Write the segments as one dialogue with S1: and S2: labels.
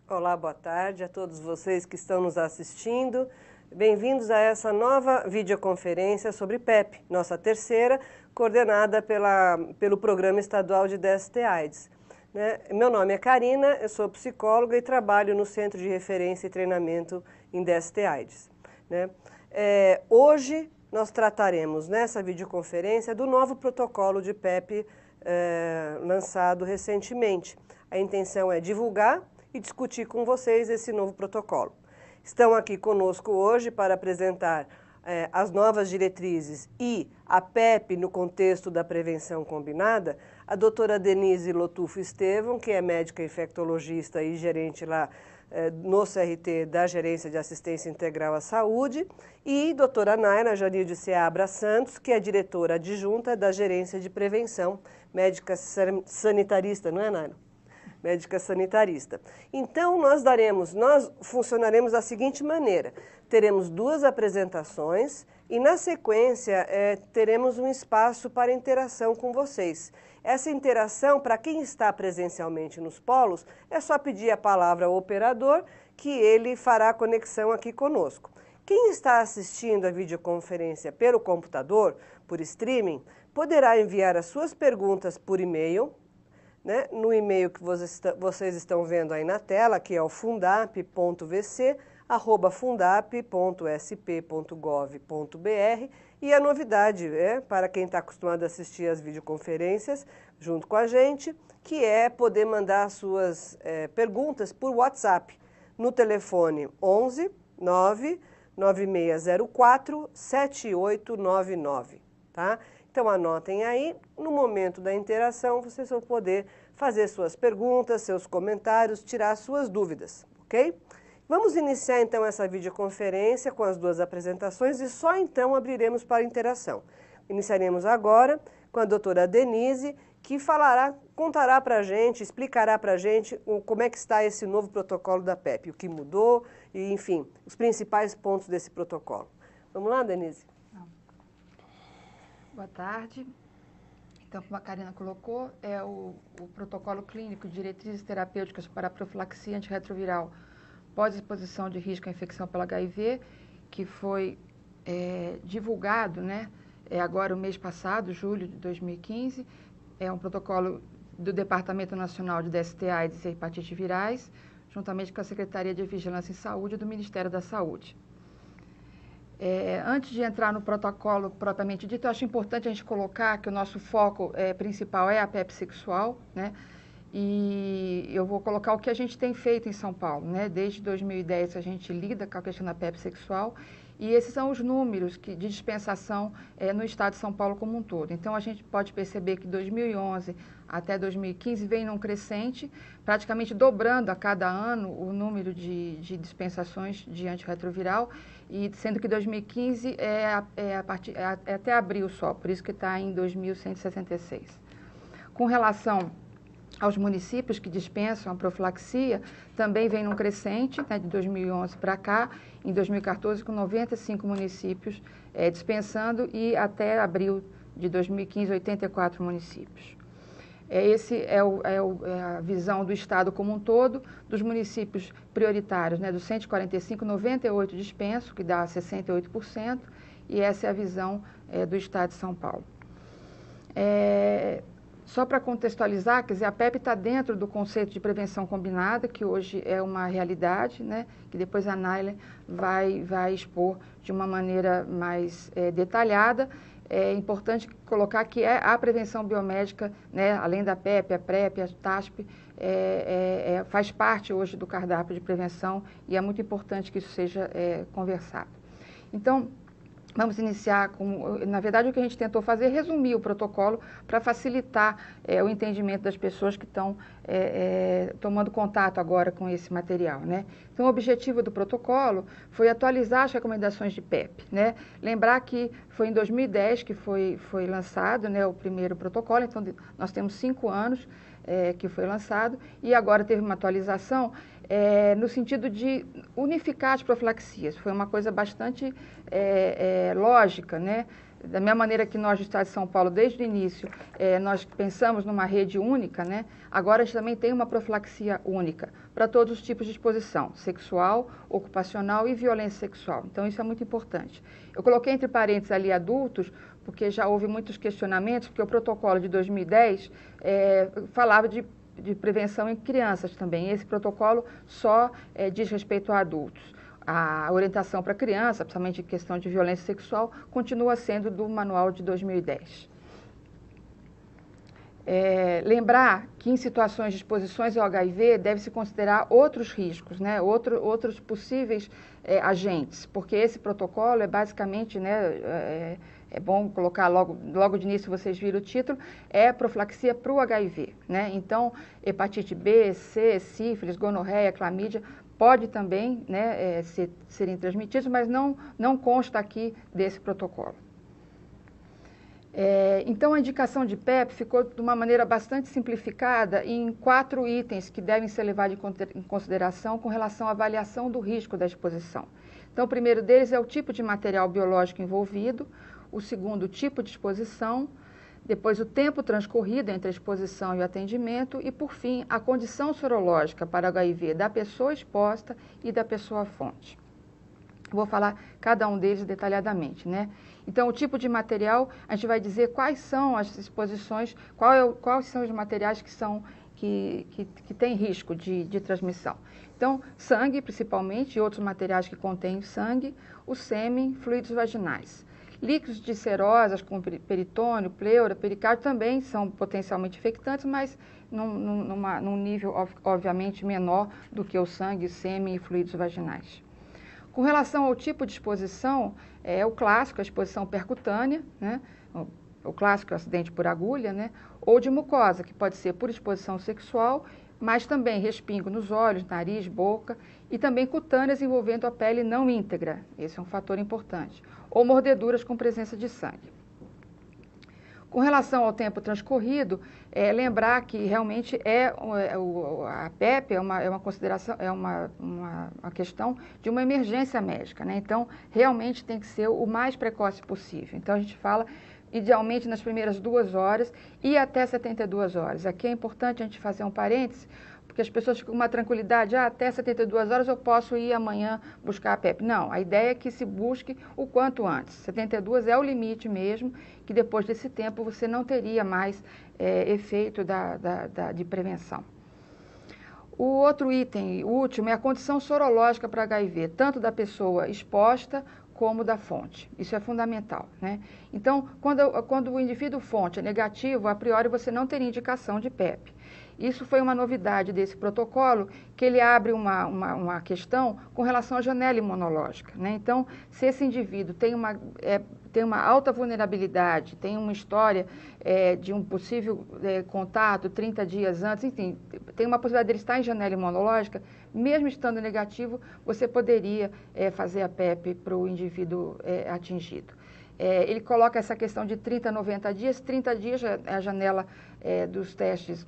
S1: Olá, boa tarde a todos vocês que estão nos assistindo. Bem-vindos a essa nova videoconferência sobre PEP, nossa terceira, coordenada pelo Programa Estadual de DST-AIDS. Meu nome é Karina, eu sou psicóloga e trabalho no Centro de Referência e Treinamento em DST-AIDS. Hoje nós trataremos nessa videoconferência do novo protocolo de PEP lançado recentemente. A intenção é divulgar e discutir com vocês esse novo protocolo. Estão aqui conosco hoje para apresentar as novas diretrizes e a PEP no contexto da prevenção combinada, a doutora Denise Lotufo Estevão, que é médica infectologista e gerente lá no CRT da Gerência de Assistência Integral à Saúde, e doutora Naila Janil de Seabra Santos, que é diretora adjunta da Gerência de Prevenção, médica sanitarista, não é, Naila? Médica sanitarista. Então, nós funcionaremos da seguinte maneira: teremos duas apresentações e, na sequência, teremos um espaço para interação com vocês. Essa interação, para quem está presencialmente nos polos, é só pedir a palavra ao operador, que ele fará a conexão aqui conosco. Quem está assistindo a videoconferência pelo computador, por streaming, poderá enviar as suas perguntas por e-mail, no e-mail que vocês estão vendo aí na tela, que é o fundap.vc@fundap.sp.gov.br, e a novidade, para quem está acostumado a assistir as videoconferências junto com a gente, que é poder mandar suas perguntas por WhatsApp no telefone 11 9 9604 7899, tá? Então anotem aí, no momento da interação vocês vão poder fazer suas perguntas, seus comentários, tirar suas dúvidas, ok? Vamos iniciar então essa videoconferência com as duas apresentações e só então abriremos para interação. Iniciaremos agora com a doutora Denise, que contará para a gente, explicará para a gente como é que está esse novo protocolo da PEP, o que mudou e, enfim, os principais pontos desse protocolo. Vamos lá, Denise?
S2: Boa tarde. Então, como a Karina colocou, é o protocolo clínico de diretrizes terapêuticas para a profilaxia antirretroviral pós-exposição de risco à infecção pelo HIV, que foi divulgado, agora o mês passado, julho de 2015. É um protocolo do Departamento Nacional de DST-AIDS e Hepatite Virais, juntamente com a Secretaria de Vigilância em Saúde do Ministério da Saúde. Antes de entrar no protocolo propriamente dito, eu acho importante a gente colocar que o nosso foco principal é a PEP sexual, e eu vou colocar o que a gente tem feito em São Paulo, Desde 2010 a gente lida com a questão da PEP sexual, e esses são os números de dispensação no estado de São Paulo como um todo. Então, a gente pode perceber que 2011 até 2015 vem num crescente, praticamente dobrando a cada ano o número de dispensações de antirretroviral, e sendo que 2015 é até abril só, por isso que está em 2.166. Com relação aos municípios que dispensam a profilaxia, também vem num crescente, de 2011 para cá, em 2014, com 95 municípios dispensando, e até abril de 2015, 84 municípios. Esse é a visão do Estado como um todo. Dos municípios prioritários, dos 145, 98 dispenso, que dá 68%, e essa é a visão do Estado de São Paulo. Só para contextualizar, quer dizer, a PEP está dentro do conceito de prevenção combinada, que hoje é uma realidade, que depois a Naila vai expor de uma maneira mais detalhada. É importante colocar que a prevenção biomédica, além da PEP, a PrEP, a TASP, faz parte hoje do cardápio de prevenção, e é muito importante que isso seja conversado. Então, Vamos iniciar com, na verdade, o que a gente tentou fazer é resumir o protocolo para facilitar o entendimento das pessoas que estão tomando contato agora com esse material, né? Então, o objetivo do protocolo foi atualizar as recomendações de PEP, né? Lembrar que foi em 2010 que foi lançado, né, o primeiro protocolo, então nós temos 5 anos que foi lançado e agora teve uma atualização no sentido de unificar as profilaxias. Foi uma coisa bastante lógica, né? Da mesma maneira que nós do Estado de São Paulo, desde o início, nós pensamos numa rede única, né? Agora a gente também tem uma profilaxia única para todos os tipos de exposição, sexual, ocupacional e violência sexual. Então isso é muito importante. Eu coloquei entre parênteses ali adultos, porque já houve muitos questionamentos, porque o protocolo de 2010 falava de prevenção em crianças também. Esse protocolo só diz respeito a adultos. A orientação para criança, principalmente em questão de violência sexual, continua sendo do manual de 2010. Lembrar que em situações de exposições ao HIV deve-se considerar outros riscos, né? Outros possíveis agentes, porque esse protocolo é basicamente, né, é bom colocar logo de início, vocês viram o título, é profilaxia para o HIV, né? Então, hepatite B, C, sífilis, gonorreia, clamídia, pode também, né, serem transmitidos, mas não consta aqui desse protocolo. Então, a indicação de PEP ficou de uma maneira bastante simplificada em 4 itens que devem ser levados em consideração com relação à avaliação do risco da exposição. Então, o primeiro deles é o tipo de material biológico envolvido, o segundo, o tipo de exposição, depois o tempo transcorrido entre a exposição e o atendimento e, por fim, a condição sorológica para HIV da pessoa exposta e da pessoa fonte. Vou falar cada um deles detalhadamente, né? Então, o tipo de material, a gente vai dizer quais são as exposições, quais são os materiais que têm risco de transmissão. Então, sangue, principalmente, e outros materiais que contêm sangue, o sêmen, fluidos vaginais. Líquidos de serosas, como peritônio, pleura, pericárdio, também são potencialmente infectantes, mas num nível, obviamente, menor do que o sangue, sêmen e fluidos vaginais. Com relação ao tipo de exposição, é o clássico, a exposição percutânea, né? O clássico acidente por agulha, né? Ou de mucosa, que pode ser por exposição sexual, mas também respingo nos olhos, nariz, boca, e também cutâneas envolvendo a pele não íntegra, esse é um fator importante, ou mordeduras com presença de sangue. Com relação ao tempo transcorrido, lembrar que realmente a PEP é uma consideração, é uma questão de uma emergência médica, né? Então, realmente tem que ser o mais precoce possível. Então, a gente fala, idealmente, nas primeiras 2 horas e até 72 horas. Aqui é importante a gente fazer um parêntese, porque as pessoas ficam com uma tranquilidade, até 72 horas eu posso ir amanhã buscar a PEP. Não, a ideia é que se busque o quanto antes. 72 é o limite mesmo, que depois desse tempo você não teria mais efeito de prevenção. O outro item, o último, é a condição sorológica para HIV, tanto da pessoa exposta como da fonte. Isso é fundamental, né? Então, quando o indivíduo fonte é negativo, a priori você não teria indicação de PEP. Isso foi uma novidade desse protocolo, que ele abre uma questão com relação à janela imunológica, né? Então, se esse indivíduo tem uma alta vulnerabilidade, tem uma história de um possível contato 30 dias antes, enfim, tem uma possibilidade dele estar em janela imunológica, mesmo estando negativo, você poderia fazer a PEP para o indivíduo atingido. Ele coloca essa questão de 30 a 90 dias, 30 dias é a janela dos testes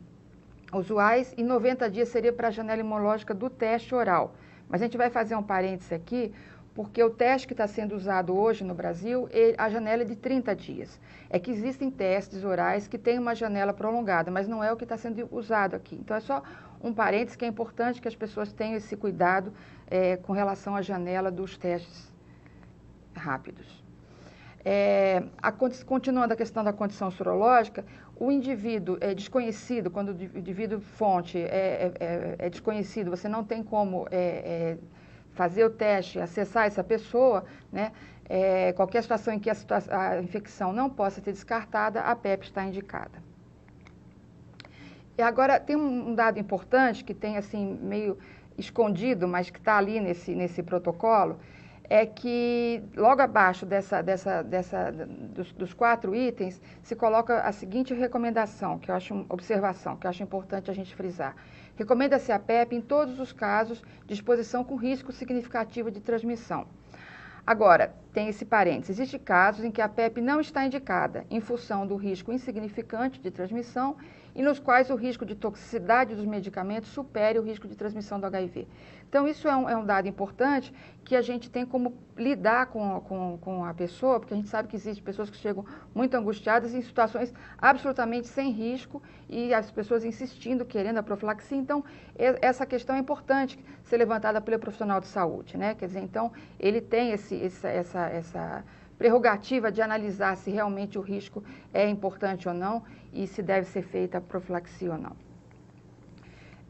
S2: usuais e 90 dias seria para a janela imunológica do teste oral. Mas a gente vai fazer um parêntese aqui, porque o teste que está sendo usado hoje no Brasil, a janela é de 30 dias. É que existem testes orais que têm uma janela prolongada, mas não é o que está sendo usado aqui. Então, é só um parêntese que é importante que as pessoas tenham esse cuidado com relação à janela dos testes rápidos. Continuando a questão da condição sorológica, o indivíduo é desconhecido, quando o indivíduo fonte é desconhecido, você não tem como fazer o teste, acessar essa pessoa, né? Qualquer situação em que a infecção não possa ser descartada, a PEP está indicada. E agora, tem um dado importante, que tem assim, meio escondido, mas que está ali nesse protocolo, é que logo abaixo dos 4 itens se coloca a seguinte recomendação, que eu acho, observação, que eu acho importante a gente frisar. Recomenda-se a PEP em todos os casos de exposição com risco significativo de transmissão. Agora, tem esse parênteses, existem casos em que a PEP não está indicada em função do risco insignificante de transmissão e nos quais o risco de toxicidade dos medicamentos supere o risco de transmissão do HIV. Então, isso é um dado importante que a gente tem como lidar com a pessoa, porque a gente sabe que existem pessoas que chegam muito angustiadas em situações absolutamente sem risco e as pessoas insistindo, querendo a profilaxia. Então, essa questão é importante ser levantada pelo profissional de saúde, né? Quer dizer, então, ele tem essa prerrogativa de analisar se realmente o risco é importante ou não e se deve ser feita a profilaxia ou não.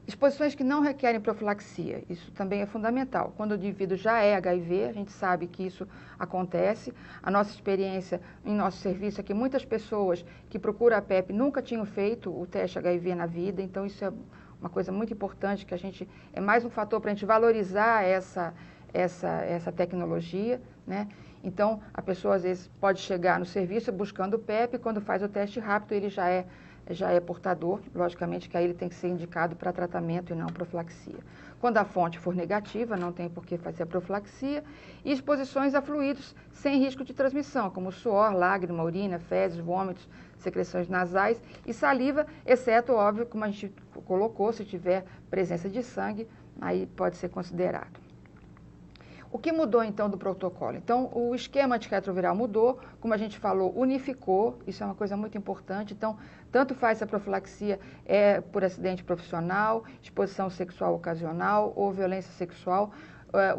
S2: Exposições que não requerem profilaxia, isso também é fundamental. Quando o indivíduo já é HIV, a gente sabe que isso acontece. A nossa experiência em nosso serviço é que muitas pessoas que procuram a PEP nunca tinham feito o teste HIV na vida, então isso é uma coisa muito importante, que a gente, é mais um fator para a gente valorizar essa tecnologia, né? Então, a pessoa às vezes pode chegar no serviço buscando o PEP, quando faz o teste rápido ele já é portador, logicamente que aí ele tem que ser indicado para tratamento e não profilaxia. Quando a fonte for negativa, não tem por que fazer a profilaxia. E exposições a fluidos sem risco de transmissão, como suor, lágrima, urina, fezes, vômitos, secreções nasais e saliva, exceto, óbvio, como a gente colocou, se tiver presença de sangue, aí pode ser considerado. O que mudou, então, do protocolo? Então, o esquema antirretroviral mudou, como a gente falou, unificou, isso é uma coisa muito importante. Então, tanto faz a profilaxia por acidente profissional, exposição sexual ocasional ou violência sexual.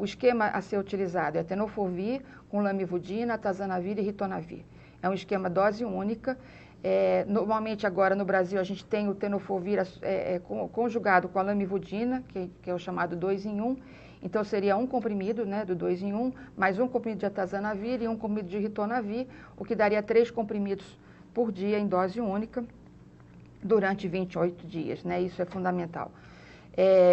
S2: O esquema a ser utilizado é tenofovir com lamivudina, atazanavir e ritonavir. É um esquema dose única. Normalmente, agora, no Brasil, a gente tem o tenofovir conjugado com a lamivudina, que é o chamado 2 em 1. Então, seria um comprimido, né, do 2 em 1, mais um comprimido de atazanavir e um comprimido de ritonavir, o que daria 3 comprimidos por dia em dose única durante 28 dias, né? Isso é fundamental.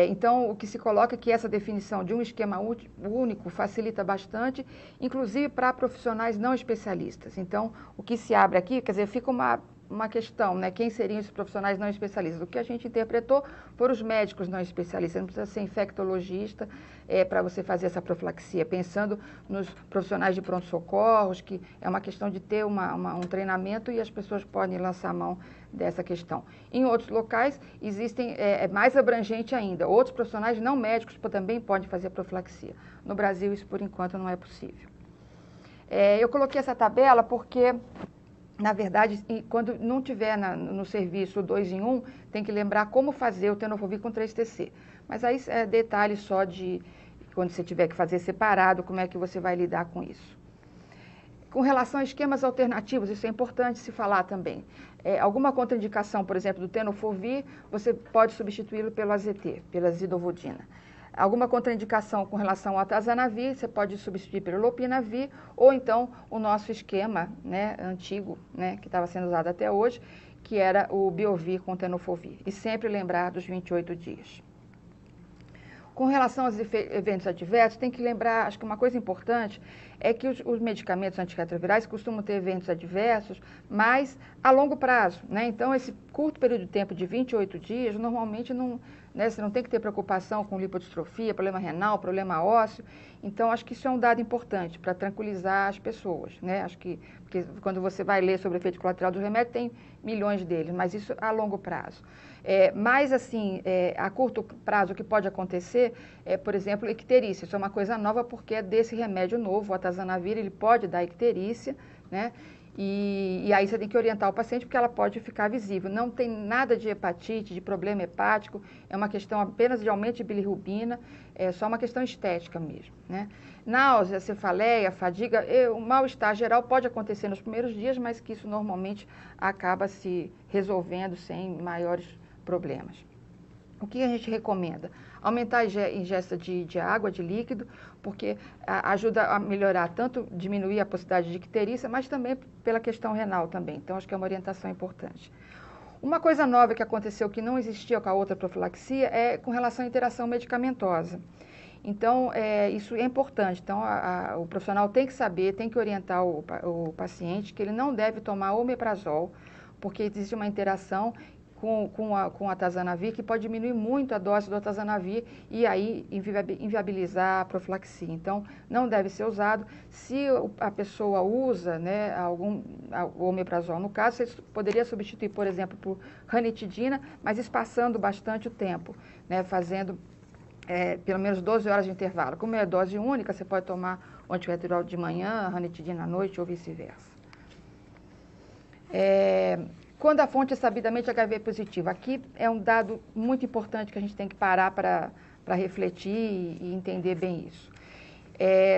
S2: Então, o que se coloca é que essa definição de um esquema único facilita bastante, inclusive para profissionais não especialistas. Então, o que se abre aqui, quer dizer, fica uma questão, né? Quem seriam os profissionais não especialistas? O que a gente interpretou foram os médicos não especialistas. Não precisa ser infectologista para você fazer essa profilaxia, pensando nos profissionais de pronto-socorros, que é uma questão de ter um treinamento e as pessoas podem lançar a mão dessa questão. Em outros locais, existem, mais abrangente ainda, outros profissionais não médicos também podem fazer profilaxia. No Brasil, isso por enquanto não é possível. Eu coloquei essa tabela porque, na verdade, quando não tiver no serviço 2 em 1, tem que lembrar como fazer o tenofovir com 3-TC. Mas aí é detalhe só de quando você tiver que fazer separado, como é que você vai lidar com isso. Com relação a esquemas alternativos, isso é importante se falar também. Alguma contraindicação, por exemplo, do tenofovir, você pode substituí-lo pelo AZT, pela zidovudina. Alguma contraindicação com relação ao atazanavir, você pode substituir pelo lopinavir, ou então o nosso esquema, né, antigo, né, que estava sendo usado até hoje, que era o biovir com tenofovir. E sempre lembrar dos 28 dias. Com relação aos eventos adversos, tem que lembrar, acho que uma coisa importante é que os medicamentos antirretrovirais costumam ter eventos adversos, mas a longo prazo, né? Então, esse curto período de tempo de 28 dias, normalmente não, né, você não tem que ter preocupação com lipodistrofia, problema renal, problema ósseo. Então, acho que isso é um dado importante para tranquilizar as pessoas, né? Acho que porque quando você vai ler sobre o efeito colateral do remédio, tem milhões deles, mas isso a longo prazo. Mas, assim, a curto prazo, o que pode acontecer por exemplo, icterícia. Isso é uma coisa nova porque é desse remédio novo, o atazanavir, ele pode dar icterícia, né? E aí você tem que orientar o paciente porque ela pode ficar visível. Não tem nada de hepatite, de problema hepático, é uma questão apenas de aumento de bilirrubina, é só uma questão estética mesmo, né? Náusea, cefaleia, fadiga, o mal-estar geral pode acontecer nos primeiros dias, mas que isso normalmente acaba se resolvendo sem maiores problemas. O que a gente recomenda? Aumentar a ingesta de água, de líquido, porque ajuda a melhorar, tanto diminuir a possibilidade de icterícia, mas também pela questão renal também. Então, acho que é uma orientação importante. Uma coisa nova que aconteceu que não existia com a outra profilaxia é com relação à interação medicamentosa. Então, isso é importante. Então, o profissional tem que saber, tem que orientar o paciente que ele não deve tomar omeprazol, porque existe uma interação com a atazanavir que pode diminuir muito a dose do atazanavir e aí inviabilizar a profilaxia. Então, não deve ser usado. Se a pessoa usa, né, o omeprazol, no caso, você poderia substituir, por exemplo, por ranitidina, mas espaçando bastante o tempo, né, fazendo pelo menos 12 horas de intervalo. Como é dose única, você pode tomar o antirretroviral de manhã, ranitidina à noite ou vice-versa. Quando a fonte é sabidamente HIV positiva, aqui é um dado muito importante que a gente tem que parar para refletir e entender bem isso.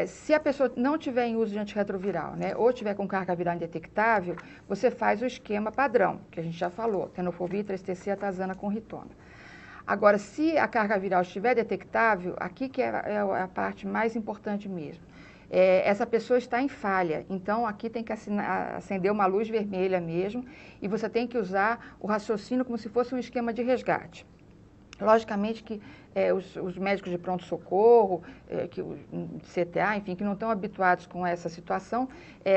S2: Se a pessoa não tiver em uso de antirretroviral, né, ou tiver com carga viral indetectável, você faz o esquema padrão, que a gente já falou, tenofovir, 3-TC, atazana com ritona. Agora, se a carga viral estiver detectável, aqui que é a parte mais importante mesmo. Essa pessoa está em falha, então aqui tem que acender uma luz vermelha mesmo e você tem que usar o raciocínio como se fosse um esquema de resgate. Logicamente que os médicos de pronto-socorro, CTA, enfim, que não estão habituados com essa situação,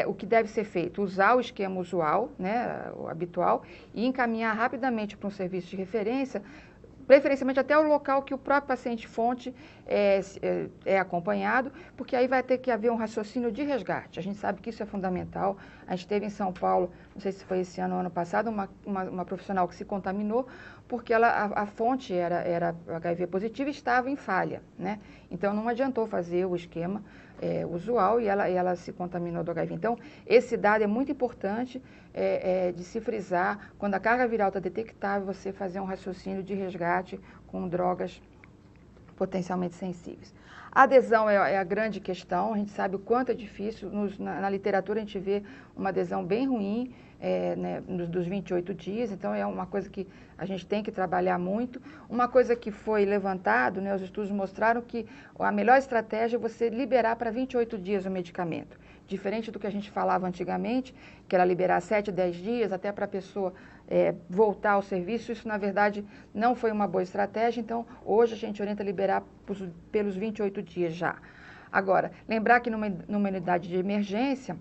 S2: o que deve ser feito? Usar o esquema usual, né, o habitual, e encaminhar rapidamente para um serviço de referência, preferencialmente até o local que o próprio paciente-fonte é acompanhado, porque aí vai ter que haver um raciocínio de resgate. A gente sabe que isso é fundamental. A gente teve em São Paulo, não sei se foi esse ano ou ano passado, uma profissional que se contaminou porque a fonte era HIV positiva e estava em falha, né? Então, não adiantou fazer o esquema usual e ela se contaminou do HIV. Então, esse dado é muito importante de se frisar. Quando a carga viral está detectável, você fazer um raciocínio de resgate com drogas potencialmente sensíveis. A adesão é a grande questão, a gente sabe o quanto é difícil, na literatura a gente vê uma adesão bem ruim, né, dos 28 dias, então é uma coisa que a gente tem que trabalhar muito. Uma coisa que foi levantado, né, os estudos mostraram que a melhor estratégia é você liberar para 28 dias o medicamento. Diferente do que a gente falava antigamente, que era liberar 7, 10 dias até para a pessoa voltar ao serviço, isso na verdade não foi uma boa estratégia, então hoje a gente orienta a liberar pelos 28 dias já. Agora, lembrar que numa unidade de emergência,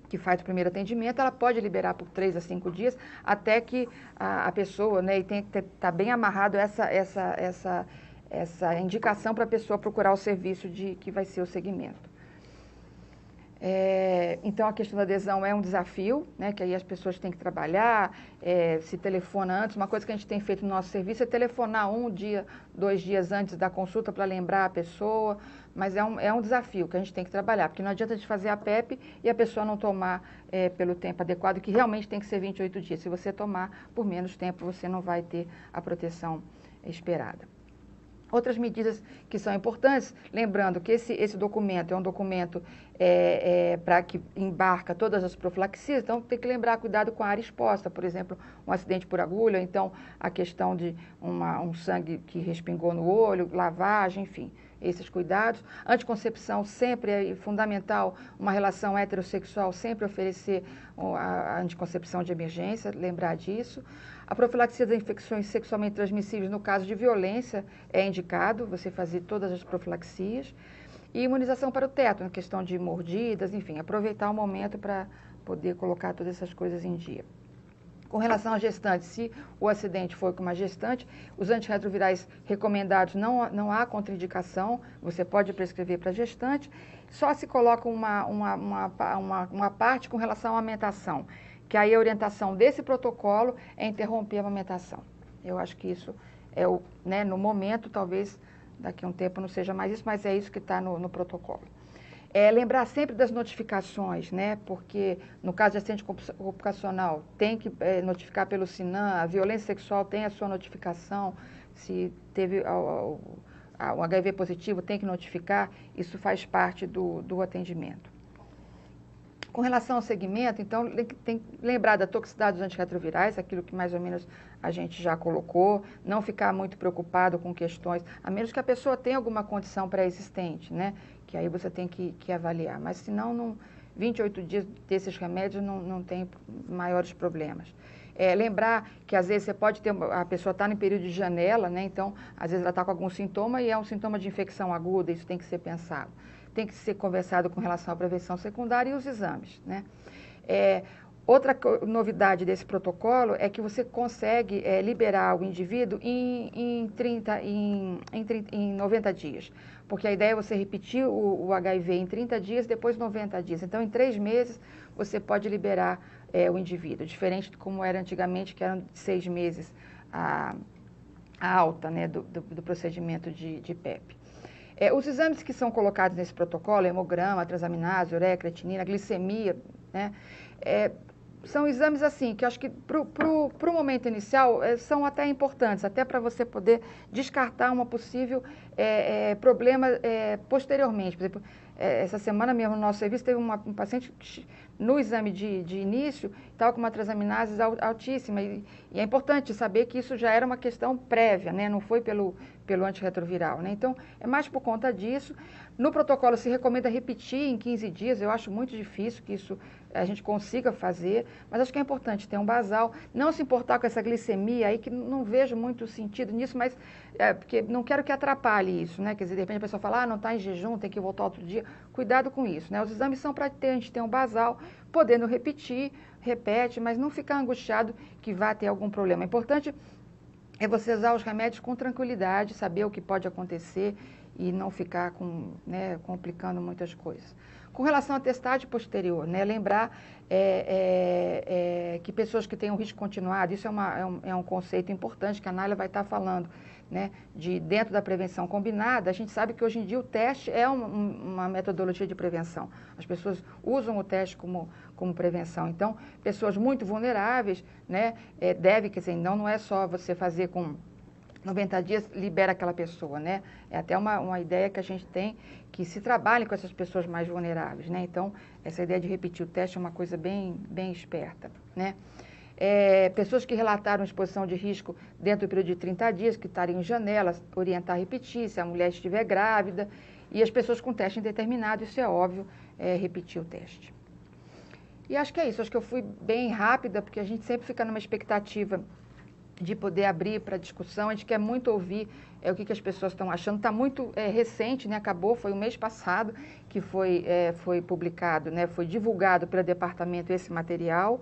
S2: que faz o primeiro atendimento, ela pode liberar por 3 a 5 dias, até que a pessoa, né, e tem que estar bem amarrado essa indicação para a pessoa procurar o serviço que vai ser o segmento. Então, a questão da adesão é um desafio, né, que aí as pessoas têm que trabalhar, se telefona antes. Uma coisa que a gente tem feito no nosso serviço é telefonar 1 dia, 2 dias antes da consulta para lembrar a pessoa, mas é um desafio que a gente tem que trabalhar, porque não adianta a gente fazer a PEP e a pessoa não tomar pelo tempo adequado, que realmente tem que ser 28 dias. Se você tomar por menos tempo, você não vai ter a proteção esperada. Outras medidas que são importantes, lembrando que esse documento é um documento para que embarca todas as profilaxias, então tem que lembrar cuidado com a área exposta, por exemplo, um acidente por agulha, então a questão de um sangue que respingou no olho, lavagem, enfim, esses cuidados. Anticoncepção sempre é fundamental, uma relação heterossexual sempre oferecer a anticoncepção de emergência, lembrar disso. A profilaxia das infecções sexualmente transmissíveis, no caso de violência, é indicado você fazer todas as profilaxias. E imunização para o teto, na questão de mordidas, enfim, aproveitar o momento para poder colocar todas essas coisas em dia. Com relação à gestante, se o acidente foi com uma gestante, os antirretrovirais recomendados não há contraindicação, você pode prescrever para gestante, só se coloca uma parte com relação à amamentação, que aí a orientação desse protocolo é interromper a amamentação. Eu acho que isso né, no momento, talvez daqui a um tempo não seja mais isso, mas é isso que está no protocolo. Lembrar sempre das notificações, né? Porque no caso de acidente ocupacional tem que notificar pelo SINAM, a violência sexual tem a sua notificação, se teve o HIV positivo tem que notificar, isso faz parte do atendimento. Com relação ao segmento, então, tem que lembrar da toxicidade dos antirretrovirais, aquilo que mais ou menos a gente já colocou, não ficar muito preocupado com questões, a menos que a pessoa tenha alguma condição pré-existente, né? Que aí você tem que avaliar. Mas, se não, 28 dias desses remédios não tem maiores problemas. Lembrar que às vezes você pode ter, a pessoa está no período de janela, né? Então, às vezes ela está com algum sintoma e é um sintoma de infecção aguda, isso tem que ser pensado. Tem que ser conversado com relação à prevenção secundária e os exames, né? Outra novidade desse protocolo é que você consegue liberar o indivíduo em 90 dias. Porque a ideia é você repetir o HIV em 30 dias, depois 90 dias. Então, em 3 meses, você pode liberar o indivíduo. Diferente de como era antigamente, que eram 6 meses a alta, né, do procedimento de PEP. Os exames que são colocados nesse protocolo, hemograma, transaminase, ureia, creatinina, glicemia, né, são exames assim, que eu acho que para o momento inicial são até importantes, até para você poder descartar uma possível problema posteriormente. Por exemplo, essa semana mesmo no nosso serviço teve um paciente que, no exame de início, estava com uma transaminase altíssima e é importante saber que isso já era uma questão prévia, né? Não foi pelo antirretroviral, né? Então, é mais por conta disso. No protocolo se recomenda repetir em 15 dias, eu acho muito difícil que isso a gente consiga fazer, mas acho que é importante ter um basal, não se importar com essa glicemia aí, que não vejo muito sentido nisso, mas porque não quero que atrapalhe isso, né? Quer dizer, de repente a pessoa fala, não está em jejum, tem que voltar outro dia. Cuidado com isso, né? Os exames são para a gente ter um basal, podendo repetir, repete, mas não ficar angustiado que vai ter algum problema. É importante você usar os remédios com tranquilidade, saber o que pode acontecer e não ficar complicando muitas coisas. Com relação à testagem posterior, né, lembrar que pessoas que têm um risco continuado, isso é um conceito importante que a Naila vai estar falando, né, dentro da prevenção combinada. A gente sabe que hoje em dia o teste é uma metodologia de prevenção. As pessoas usam o teste como prevenção. Então, pessoas muito vulneráveis, né, quer dizer, não é só você fazer com 90 dias, libera aquela pessoa, né? É até uma ideia que a gente tem, que se trabalhe com essas pessoas mais vulneráveis, né? Então, essa ideia de repetir o teste é uma coisa bem esperta, né? Pessoas que relataram exposição de risco dentro do período de 30 dias, que estariam em janelas, orientar a repetir, se a mulher estiver grávida, e as pessoas com teste indeterminado, isso é óbvio, repetir o teste. E acho que é isso, acho que eu fui bem rápida, porque a gente sempre fica numa expectativa de poder abrir para discussão, a gente quer muito ouvir o que as pessoas estão achando. Está muito recente, né? Acabou, foi o mês passado que foi publicado, né? Foi divulgado pelo departamento esse material,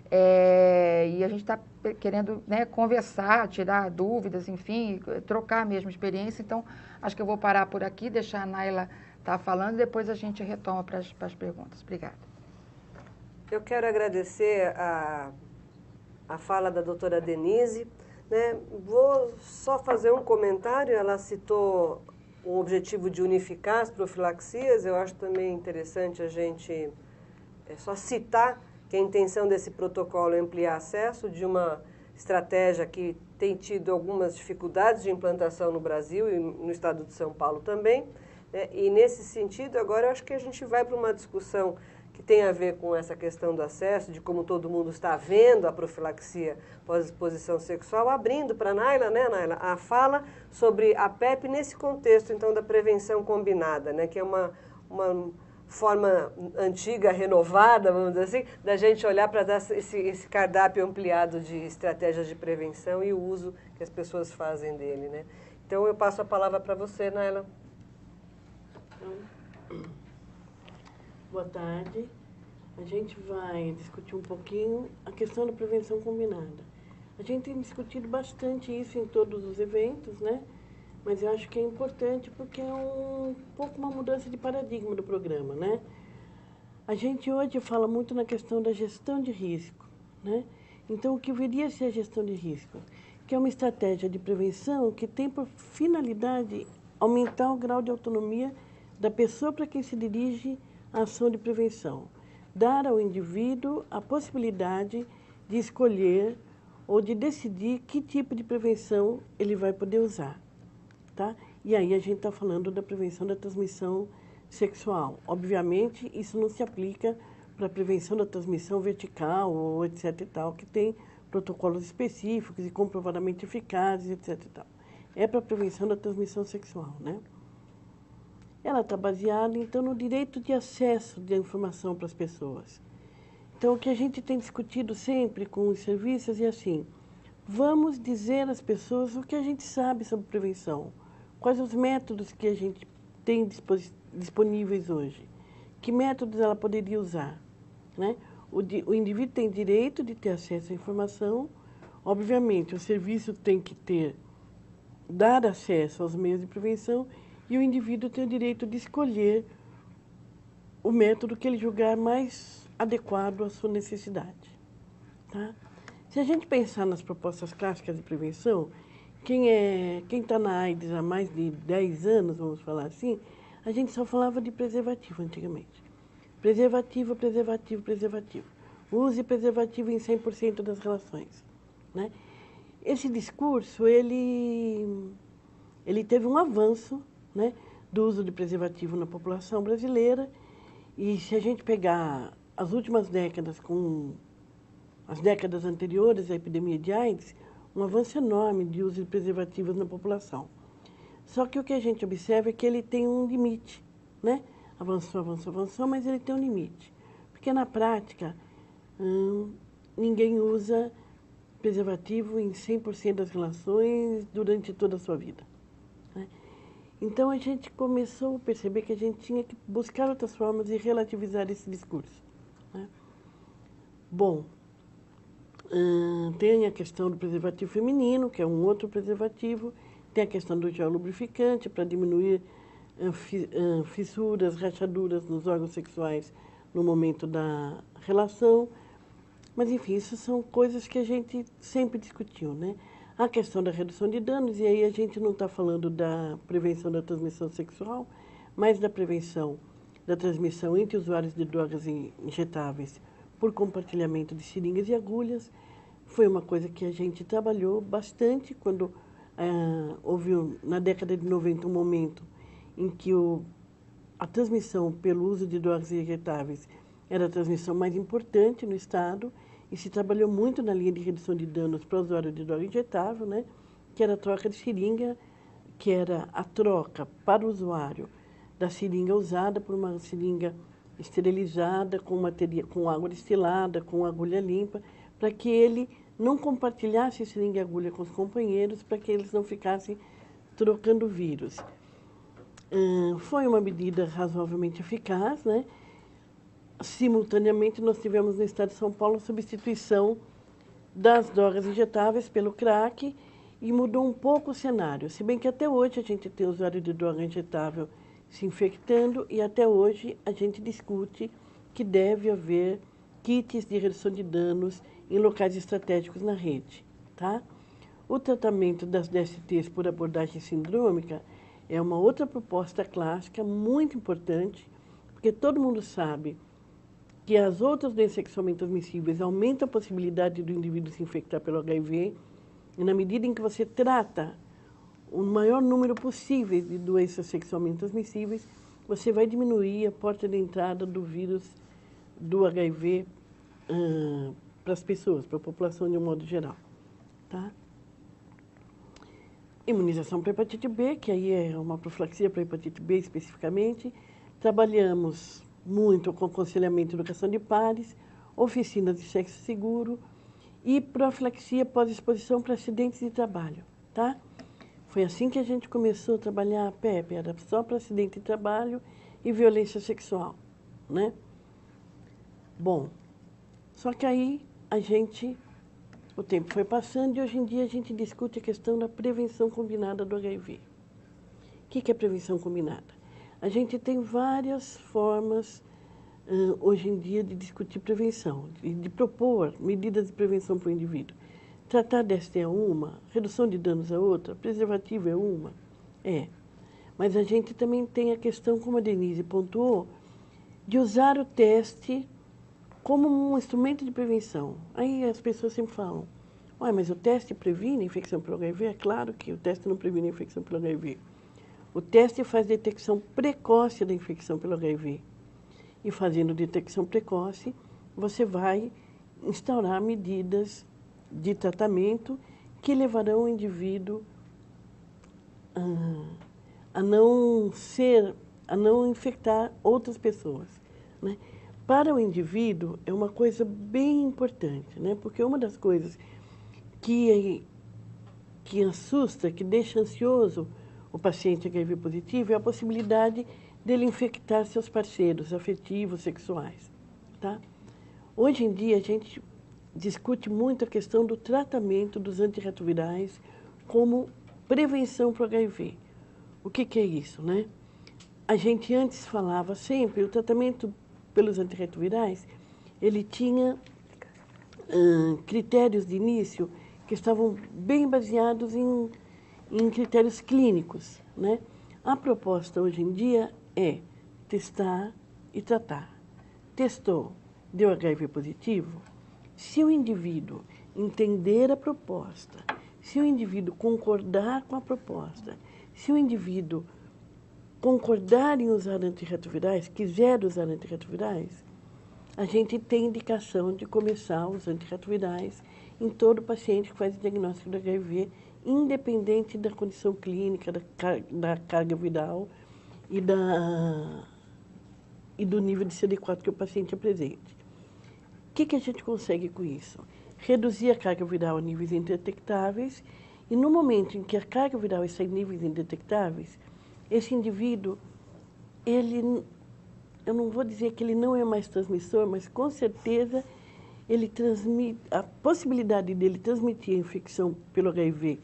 S2: e a gente está querendo, né, conversar, tirar dúvidas, enfim, trocar mesmo experiência. Então, acho que eu vou parar por aqui, deixar a Naila estar falando, e depois a gente retoma para as perguntas. Obrigada.
S1: Eu quero agradecer a fala da doutora Denise, né? Vou só fazer um comentário. Ela citou o objetivo de unificar as profilaxias. Eu acho também interessante a gente só citar que a intenção desse protocolo é ampliar acesso de uma estratégia que tem tido algumas dificuldades de implantação no Brasil e no estado de São Paulo também, né? E nesse sentido, agora eu acho que a gente vai para uma discussão que tem a ver com essa questão do acesso, de como todo mundo está vendo a profilaxia pós-exposição sexual, abrindo para a Naila, né, Naila, a fala sobre a PEP nesse contexto, então, da prevenção combinada, né, que é uma forma antiga, renovada, vamos dizer assim, da gente olhar para dar esse cardápio ampliado de estratégias de prevenção e o uso que as pessoas fazem dele, né. Então, eu passo a palavra para você, Naila.
S3: Boa tarde. A gente vai discutir um pouquinho a questão da prevenção combinada. A gente tem discutido bastante isso em todos os eventos, né? Mas eu acho que é importante porque é um pouco uma mudança de paradigma do programa, né? A gente hoje fala muito na questão da gestão de risco, né? Então, o que viria a ser a gestão de risco? Que é uma estratégia de prevenção que tem por finalidade aumentar o grau de autonomia da pessoa para quem se dirige a ação de prevenção, dar ao indivíduo a possibilidade de escolher ou de decidir que tipo de prevenção ele vai poder usar, tá? E aí a gente está falando da prevenção da transmissão sexual. Obviamente, isso não se aplica para a prevenção da transmissão vertical ou etc e tal, que tem protocolos específicos e comprovadamente eficazes, etc e tal. É para a prevenção da transmissão sexual, né? Ela está baseada, então, no direito de acesso de informação para as pessoas. Então, o que a gente tem discutido sempre com os serviços é assim, vamos dizer às pessoas o que a gente sabe sobre prevenção, quais os métodos que a gente tem disponíveis hoje, que métodos ela poderia usar, né? O indivíduo tem direito de ter acesso à informação, obviamente o serviço tem que dar acesso aos meios de prevenção e o indivíduo tem o direito de escolher o método que ele julgar mais adequado à sua necessidade. Tá? Se a gente pensar nas propostas clássicas de prevenção, quem está na AIDS há mais de 10 anos, vamos falar assim, a gente só falava de preservativo antigamente. Preservativo, preservativo, preservativo. Use preservativo em 100% das relações. Né? Esse discurso, ele teve um avanço, né, do uso de preservativo na população brasileira, e se a gente pegar as últimas décadas com as décadas anteriores à epidemia de AIDS, um avanço enorme de uso de preservativos na população. Só que o que a gente observa é que ele tem um limite, né? Avançou, avançou, avançou, mas ele tem um limite. Porque na prática, ninguém usa preservativo em 100% das relações durante toda a sua vida. Né? Então, a gente começou a perceber que a gente tinha que buscar outras formas de relativizar esse discurso. Né? Bom, tem a questão do preservativo feminino, que é um outro preservativo, tem a questão do gel lubrificante para diminuir fissuras, rachaduras nos órgãos sexuais no momento da relação. Mas, enfim, isso são coisas que a gente sempre discutiu, né? A questão da redução de danos, e aí a gente não está falando da prevenção da transmissão sexual, mas da prevenção da transmissão entre usuários de drogas injetáveis por compartilhamento de seringas e agulhas. Foi uma coisa que a gente trabalhou bastante quando houve, na década de 90, um momento em que a transmissão pelo uso de drogas injetáveis era a transmissão mais importante no Estado, e se trabalhou muito na linha de redução de danos para o usuário de droga injetável, né, que era a troca de seringa, que era a troca para o usuário da seringa usada por uma seringa esterilizada, com água destilada, com agulha limpa, para que ele não compartilhasse seringa e agulha com os companheiros, para que eles não ficassem trocando vírus. Foi uma medida razoavelmente eficaz, né? Simultaneamente, nós tivemos no estado de São Paulo a substituição das drogas injetáveis pelo crack e mudou um pouco o cenário. Se bem que até hoje a gente tem usuário de droga injetável se infectando e até hoje a gente discute que deve haver kits de redução de danos em locais estratégicos na rede. Tá? O tratamento das DSTs por abordagem sindrômica é uma outra proposta clássica muito importante, porque todo mundo sabe que as outras doenças sexualmente transmissíveis aumentam a possibilidade do indivíduo se infectar pelo HIV, e na medida em que você trata o maior número possível de doenças sexualmente transmissíveis, você vai diminuir a porta de entrada do vírus do HIV para as pessoas, para a população de um modo geral. Tá? Imunização para hepatite B, que aí é uma profilaxia para hepatite B especificamente. Trabalhamos muito com aconselhamento e educação de pares, oficinas de sexo seguro e profilaxia pós-exposição para acidentes de trabalho, tá? Foi assim que a gente começou a trabalhar a PEP, era só para acidente de trabalho e violência sexual, né? Bom, só que aí o tempo foi passando e hoje em dia a gente discute a questão da prevenção combinada do HIV. O que é prevenção combinada? A gente tem várias formas, hoje em dia, de discutir prevenção, de propor medidas de prevenção para o indivíduo. Tratar DST é uma, redução de danos é outra, preservativo é uma. Mas a gente também tem a questão, como a Denise pontuou, de usar o teste como um instrumento de prevenção. Aí as pessoas sempre falam, mas o teste previne a infecção pelo HIV? É claro que o teste não previne a infecção pelo HIV. O teste faz detecção precoce da infecção pelo HIV. E fazendo detecção precoce, você vai instaurar medidas de tratamento que levarão o indivíduo a não infectar outras pessoas. Né? para o indivíduo é uma coisa bem importante, né? Porque uma das coisas que assusta, que deixa ansioso o paciente HIV positivo é a possibilidade dele infectar seus parceiros afetivos, sexuais, tá? Hoje em dia, a gente discute muito a questão do tratamento dos antirretrovirais como prevenção para o HIV. O que é isso, né? A gente antes falava sempre, o tratamento pelos antirretrovirais, ele tinha critérios de início que estavam bem baseados em critérios clínicos, né? A proposta hoje em dia é testar e tratar. Testou, deu HIV positivo? Se o indivíduo entender a proposta, se o indivíduo concordar com a proposta, se o indivíduo concordar em usar antirretrovirais, quiser usar antirretrovirais, a gente tem indicação de começar os antirretrovirais em todo paciente que faz o diagnóstico do HIV, independente da condição clínica, da carga viral e do nível de CD4 que o paciente apresente. O que a gente consegue com isso? Reduzir a carga viral a níveis indetectáveis e no momento em que a carga viral está em níveis indetectáveis, esse indivíduo, eu não vou dizer que ele não é mais transmissor, mas com certeza ele transmite, a possibilidade dele transmitir a infecção pelo HIV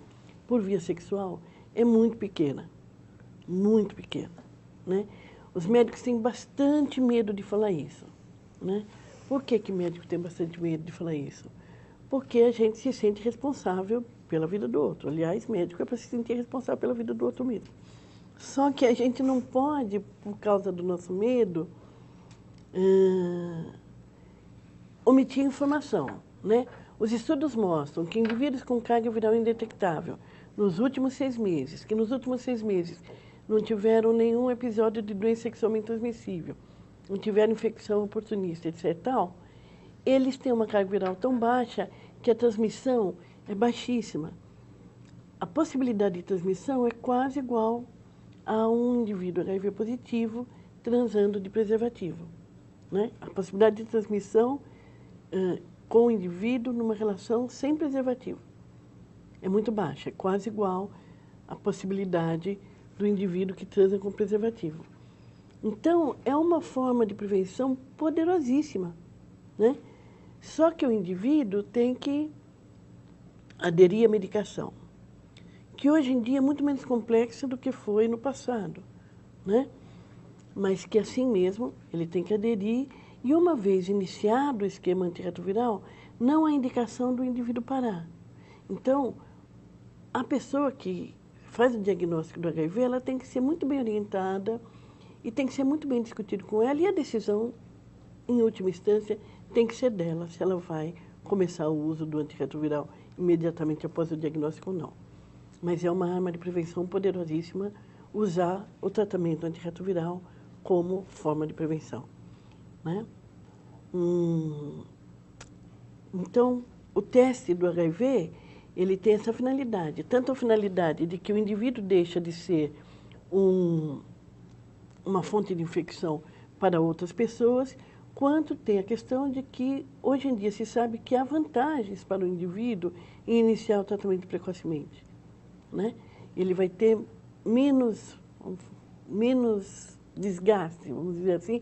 S3: por via sexual é muito pequena, né? Os médicos têm bastante medo de falar isso, né? Por que médico tem bastante medo de falar isso? Porque a gente se sente responsável pela vida do outro. Aliás, médico é para se sentir responsável pela vida do outro mesmo. Só que a gente não pode, por causa do nosso medo, omitir informação, né? Os estudos mostram que indivíduos com carga viral indetectável, nos últimos 6 meses, não tiveram nenhum episódio de doença sexualmente transmissível, não tiveram infecção oportunista, etc. Tal, eles têm uma carga viral tão baixa que a transmissão é baixíssima. A possibilidade de transmissão é quase igual a um indivíduo HIV positivo transando de preservativo, né? A possibilidade de transmissão com o indivíduo numa relação sem preservativo é muito baixa, é quase igual à possibilidade do indivíduo que transa com preservativo. Então, é uma forma de prevenção poderosíssima, né? Só que o indivíduo tem que aderir à medicação, que hoje em dia é muito menos complexa do que foi no passado, né? Mas que assim mesmo ele tem que aderir e uma vez iniciado o esquema antirretroviral, não há indicação do indivíduo parar. Então, a pessoa que faz o diagnóstico do HIV, ela tem que ser muito bem orientada e tem que ser muito bem discutido com ela e a decisão, em última instância, tem que ser dela, se ela vai começar o uso do antirretroviral imediatamente após o diagnóstico ou não. Mas é uma arma de prevenção poderosíssima usar o tratamento antirretroviral como forma de prevenção, né? Então, o teste do HIV, ele tem essa finalidade, tanto a finalidade de que o indivíduo deixa de ser uma fonte de infecção para outras pessoas, quanto tem a questão de que, hoje em dia, se sabe que há vantagens para o indivíduo em iniciar o tratamento precocemente, né? Ele vai ter menos desgaste, vamos dizer assim,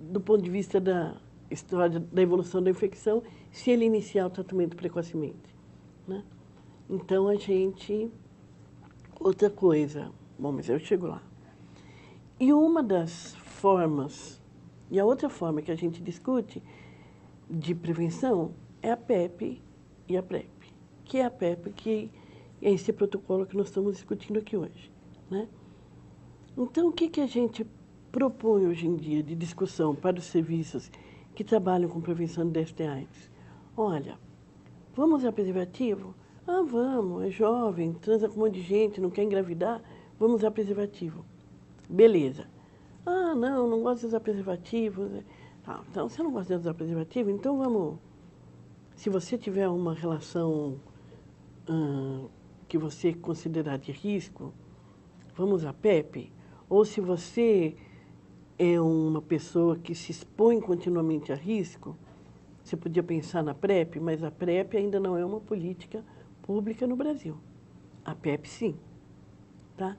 S3: do ponto de vista da história da evolução da infecção, se ele iniciar o tratamento precocemente, né? Então, outra coisa, bom, mas eu chego lá. E uma das formas, e a outra forma que a gente discute de prevenção é a PEP e a PrEP, que é a PEP, que é esse protocolo que nós estamos discutindo aqui hoje, né? Então, o que a gente propõe hoje em dia de discussão para os serviços que trabalham com prevenção de STIs? Olha, vamos usar preservativo? Ah, vamos, é jovem, transa com um monte de gente, não quer engravidar, vamos usar preservativo. Beleza. Ah, não gosto de usar preservativo. Ah, então, você não gosta de usar preservativo? Então vamos... Se você tiver uma relação que você considerar de risco, vamos usar PEP. Ou se você é uma pessoa que se expõe continuamente a risco, você podia pensar na PrEP, mas a PrEP ainda não é uma política pública no Brasil. A PEP, sim. Tá?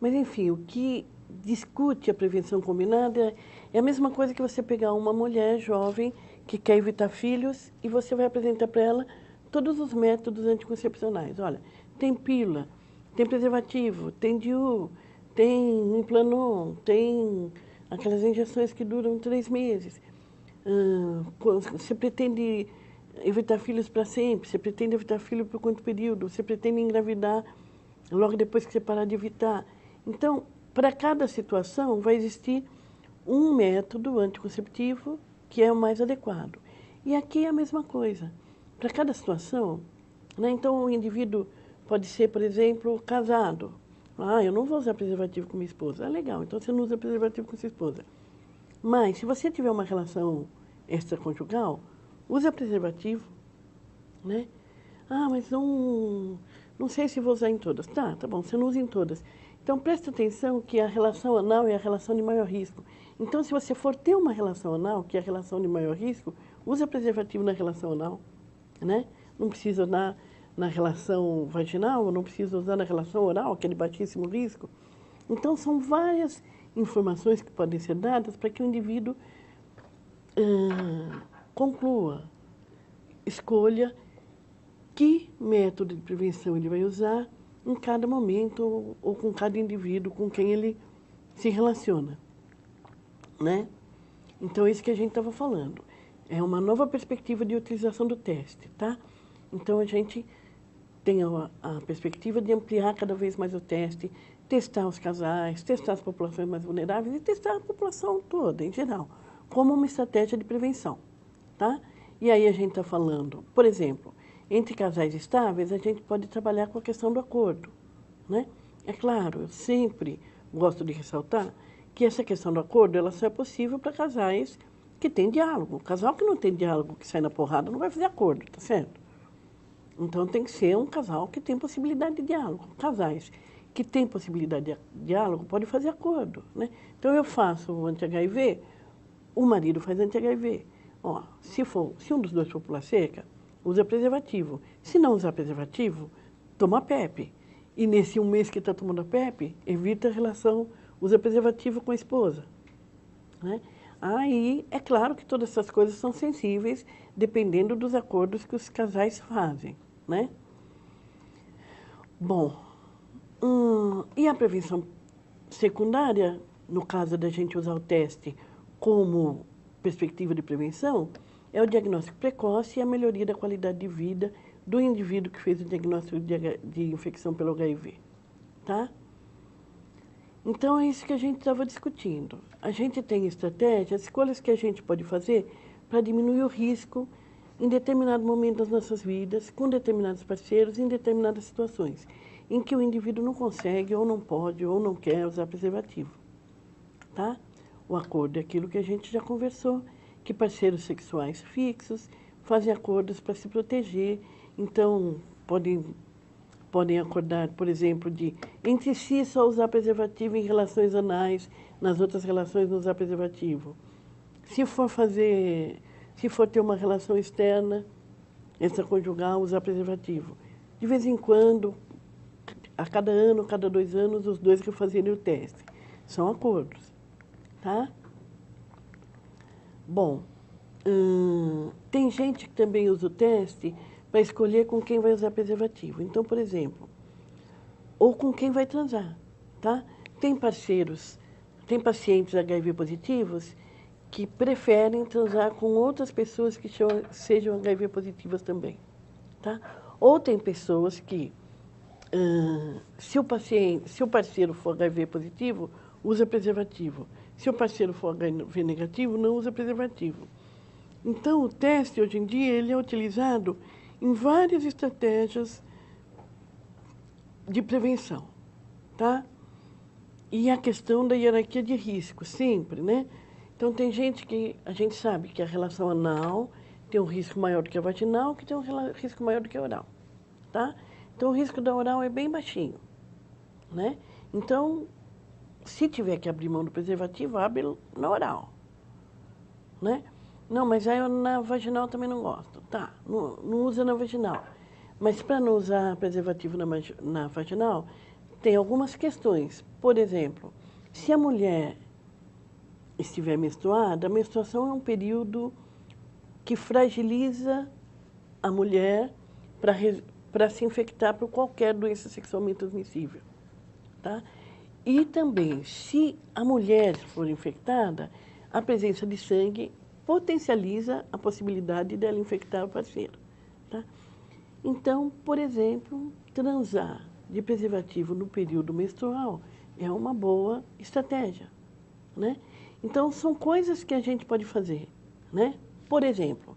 S3: Mas, enfim, o que discute a prevenção combinada é a mesma coisa que você pegar uma mulher jovem que quer evitar filhos e você vai apresentar para ela todos os métodos anticoncepcionais. Olha, tem pílula, tem preservativo, tem DIU, tem Implanon, tem aquelas injeções que duram 3 meses. Você pretende evitar filhos para sempre, você pretende evitar filho por quanto período, você pretende engravidar logo depois que você parar de evitar. Então, para cada situação vai existir um método anticonceptivo que é o mais adequado. E aqui é a mesma coisa. Para cada situação, né? Então o indivíduo pode ser, por exemplo, casado. Eu não vou usar preservativo com minha esposa. Legal, então você não usa preservativo com sua esposa. Mas, se você tiver uma relação extraconjugal, usa preservativo, né? Mas não sei se vou usar em todas. Tá bom, você não usa em todas. Então, presta atenção que a relação anal é a relação de maior risco. Então, se você for ter uma relação anal, que é a relação de maior risco, usa preservativo na relação anal, né? Não precisa usar na relação vaginal, não precisa usar na relação oral, aquele baixíssimo risco. Então, são várias informações que podem ser dadas para que o indivíduo conclua, escolha que método de prevenção ele vai usar em cada momento ou com cada indivíduo com quem ele se relaciona, né? Então, é isso que a gente estava falando. É uma nova perspectiva de utilização do teste, tá? Então, a gente tem a perspectiva de ampliar cada vez mais o teste, testar os casais, testar as populações mais vulneráveis e testar a população toda, em geral, como uma estratégia de prevenção, tá? E aí a gente está falando, por exemplo, entre casais estáveis, a gente pode trabalhar com a questão do acordo, né? É claro, eu sempre gosto de ressaltar que essa questão do acordo, ela só é possível para casais que têm diálogo. O casal que não tem diálogo, que sai na porrada, não vai fazer acordo, tá certo? Então, tem que ser um casal que tem possibilidade de diálogo. Casais que têm possibilidade de diálogo podem fazer acordo, né? Então, eu faço o anti-HIV, o marido faz anti-HIV. Se um dos dois for pula seca, usa preservativo. Se não usar preservativo, toma PEP. E nesse 1 mês que está tomando a PEP, evita a relação, usa preservativo com a esposa, né? Aí, é claro que todas essas coisas são sensíveis, dependendo dos acordos que os casais fazem, né? Bom, e a prevenção secundária, no caso da gente usar o teste como perspectiva de prevenção, é o diagnóstico precoce e a melhoria da qualidade de vida do indivíduo que fez o diagnóstico de infecção pelo HIV, tá? Então, é isso que a gente estava discutindo. A gente tem estratégias, escolhas que a gente pode fazer para diminuir o risco em determinado momento das nossas vidas, com determinados parceiros, em determinadas situações, em que o indivíduo não consegue, ou não pode, ou não quer usar preservativo, tá? O acordo é aquilo que a gente já conversou, que parceiros sexuais fixos fazem acordos para se proteger, então podem acordar, por exemplo, de entre si só usar preservativo em relações anais, nas outras relações não usar preservativo. Se for ter uma relação externa, extraconjugal, usar preservativo. De vez em quando, a cada ano, cada 2 anos, os dois refazerem o teste. São acordos, tá? Bom, tem gente que também usa o teste para escolher com quem vai usar preservativo. Então, por exemplo, ou com quem vai transar, tá? Tem pacientes HIV positivos que preferem transar com outras pessoas que sejam HIV positivas também, tá? Ou tem pessoas que, se o parceiro for HIV positivo, usa preservativo. Se o parceiro for HIV negativo, não usa preservativo. Então, o teste, hoje em dia, ele é utilizado em várias estratégias de prevenção, tá? E a questão da hierarquia de risco, sempre, né? Então, tem gente que a gente sabe que a relação anal tem um risco maior do que a vaginal, que tem um risco maior do que a oral, tá? Então, o risco da oral é bem baixinho, né? Então, se tiver que abrir mão do preservativo, abre na oral, né? Não, mas aí eu na vaginal também não gosto. Tá, não usa na vaginal. Mas para não usar preservativo na vaginal, tem algumas questões. Por exemplo, se a mulher estiver menstruada, a menstruação é um período que fragiliza a mulher para se infectar por qualquer doença sexualmente transmissível, tá? E também, se a mulher for infectada, a presença de sangue potencializa a possibilidade dela infectar o parceiro, tá? Então, por exemplo, transar de preservativo no período menstrual é uma boa estratégia, né? Então, são coisas que a gente pode fazer, né? Por exemplo,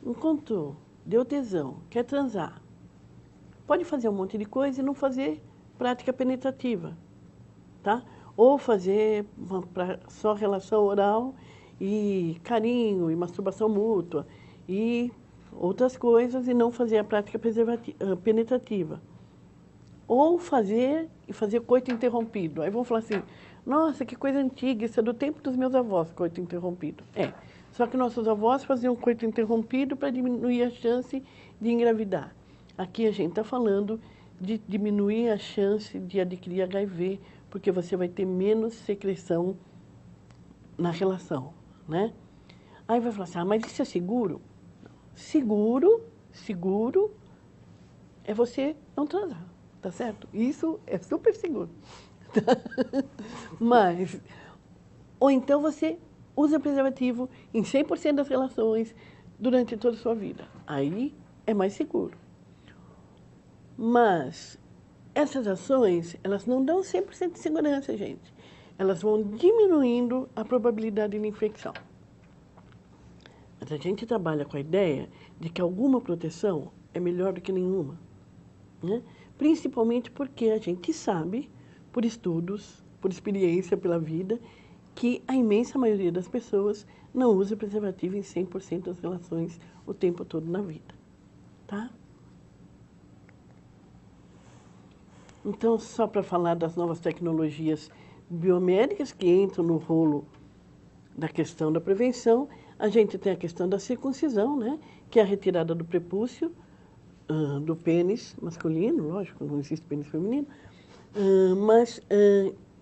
S3: enquanto deu tesão, quer transar, pode fazer um monte de coisa e não fazer prática penetrativa, tá? Ou fazer só relação oral e carinho e masturbação mútua e outras coisas e não fazer a prática penetrativa. Ou fazer coito interrompido. Aí vão falar assim, nossa, que coisa antiga, isso é do tempo dos meus avós, coito interrompido. Só que nossos avós faziam coito interrompido para diminuir a chance de engravidar. Aqui a gente está falando de diminuir a chance de adquirir HIV, porque você vai ter menos secreção na relação, né? Aí vai falar assim, mas isso é seguro? Seguro é você não transar, tá certo? Isso é super seguro. Mas, ou então você usa preservativo em 100% das relações durante toda a sua vida. Aí é mais seguro. Mas essas ações, elas não dão 100% de segurança, gente. Elas vão diminuindo a probabilidade de infecção. Mas a gente trabalha com a ideia de que alguma proteção é melhor do que nenhuma, né? Principalmente porque a gente sabe, por estudos, por experiência, pela vida, que a imensa maioria das pessoas não usa preservativo em 100% das relações o tempo todo na vida, tá? Então, só para falar das novas tecnologias biomédicas que entram no rolo da questão da prevenção, a gente tem a questão da circuncisão, né? Que é a retirada do prepúcio, do pênis masculino, lógico, não existe pênis feminino,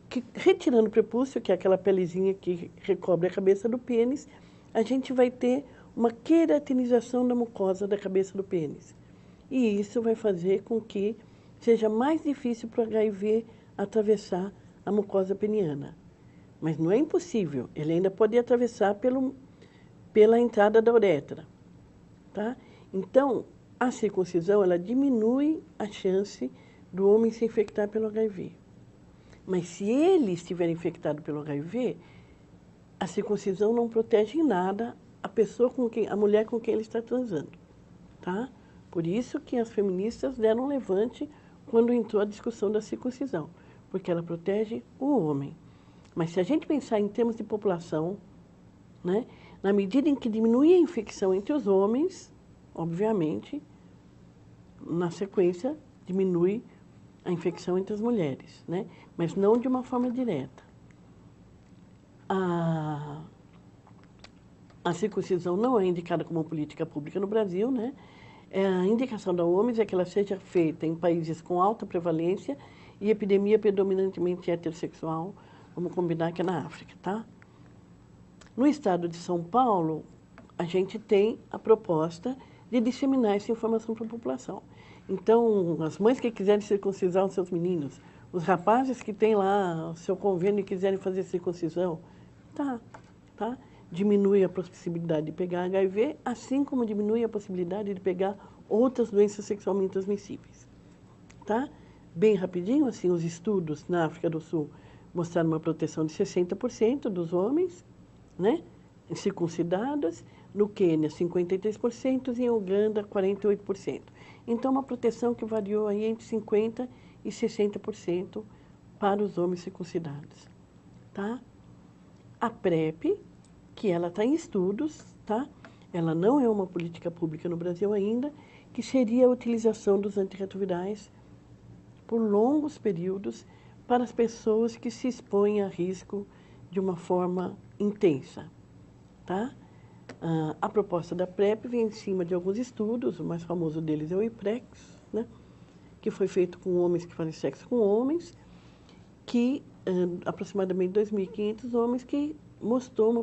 S3: que, retirando o prepúcio, que é aquela pelezinha que recobre a cabeça do pênis, a gente vai ter uma queratinização da mucosa da cabeça do pênis. E isso vai fazer com que seja mais difícil para o HIV atravessar a mucosa peniana. Mas não é impossível, ele ainda pode atravessar pela entrada da uretra, tá? Então, a circuncisão, ela diminui a chance do homem se infectar pelo HIV. Mas se ele estiver infectado pelo HIV, a circuncisão não protege em nada a mulher com quem ele está transando, tá? Por isso que as feministas deram um levante quando entrou a discussão da circuncisão, porque ela protege o homem. Mas se a gente pensar em termos de população, né, na medida em que diminui a infecção entre os homens, obviamente, na sequência, diminui a infecção entre as mulheres, né? Mas não de uma forma direta. A circuncisão não é indicada como política pública no Brasil, né? A indicação da OMS é que ela seja feita em países com alta prevalência e epidemia predominantemente heterossexual, vamos combinar que é na África, tá? No estado de São Paulo, a gente tem a proposta de disseminar essa informação para a população. Então, as mães que quiserem circuncisar os seus meninos, os rapazes que têm lá o seu convênio e quiserem fazer circuncisão, tá? Diminui a possibilidade de pegar HIV, assim como diminui a possibilidade de pegar outras doenças sexualmente transmissíveis, tá? Bem rapidinho, assim, os estudos na África do Sul mostraram uma proteção de 60% dos homens, né, circuncidados, no Quênia 53% e em Uganda 48%. Então, uma proteção que variou aí entre 50% e 60% para os homens circuncidados, tá? A PrEP, que ela está em estudos, tá? Ela não é uma política pública no Brasil ainda, que seria a utilização dos antirretrovirais por longos períodos para as pessoas que se expõem a risco de uma forma intensa, tá? A proposta da PrEP vem em cima de alguns estudos, o mais famoso deles é o IPREX, né? Que foi feito com homens que fazem sexo com homens, que aproximadamente 2.500 homens, que mostrou uma